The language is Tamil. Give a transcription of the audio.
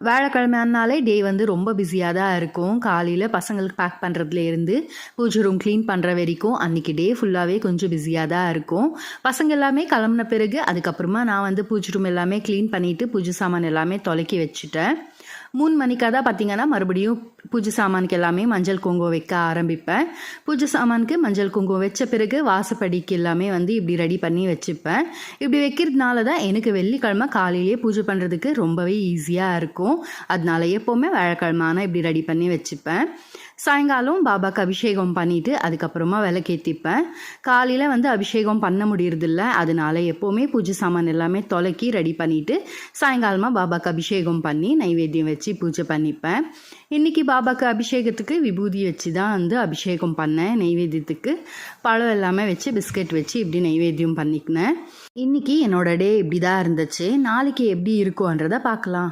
வியாழக்கிழமைனாலே டே வந்து ரொம்ப பிஸியாக தான் இருக்கும். காலையில் பசங்களுக்கு பேக் பண்ணுறதுலேருந்து பூஜை ரூம் க்ளீன் பண்ணுற வரைக்கும் அன்றைக்கி டே ஃபுல்லாகவே கொஞ்சம் பிஸியாக தான் இருக்கும். பசங்க எல்லாமே கிளம்புன பிறகு அதுக்கப்புறமா நான் வந்து பூஜை ரூம் எல்லாமே க்ளீன் பண்ணிவிட்டு பூஜை சாமான் எல்லாமே தொலைக்கி வச்சுட்டேன். 3 மணிக்காக தான் பார்த்திங்கன்னா மறுபடியும் பூஜை சாமானுக்கு எல்லாமே மஞ்சள் குங்குமம் வைக்க ஆரம்பிப்பேன். பூஜை சாமானுக்கு மஞ்சள் குங்குமம் வச்ச பிறகு வாசப்படிக்கு எல்லாமே வந்து இப்படி ரெடி பண்ணி வச்சுப்பேன். இப்படி வைக்கிறதுனால தான் எனக்கு வெள்ளிக்கிழமை காலையிலேயே பூஜை பண்ணுறதுக்கு ரொம்பவே ஈஸியாக இருக்கும். அதனால எப்போவுமே வியாழக்கிழமை ஆனால் இப்படி ரெடி பண்ணி வச்சுப்பேன். சாயங்காலம் பாபாவுக்கு அபிஷேகம் பண்ணிவிட்டு அதுக்கப்புறமா விளக்கேற்றிப்பேன். காலையில் வந்து அபிஷேகம் பண்ண முடியறதில்ல, அதனால எப்போவுமே பூஜை சாமான் எல்லாமே தொலைக்கி ரெடி பண்ணிவிட்டு சாயங்காலமாக பாபாவுக்கு அபிஷேகம் பண்ணி நைவேத்தியம் வச்சு பூஜை பண்ணிப்பேன். இன்றைக்கி பாபாவுக்கு அபிஷேகத்துக்கு விபூதி வச்சு தான் வந்து அபிஷேகம் பண்ணேன். நைவேத்தியத்துக்கு பழம் எல்லாமே வச்சு பிஸ்கட் வச்சு இப்படி நைவேத்தியம் பண்ணிக்கினேன். இன்றைக்கி என்னோட டே இப்படி தான் இருந்துச்சு. நாளைக்கு எப்படி இருக்கும்ன்றதை பார்க்கலாம்.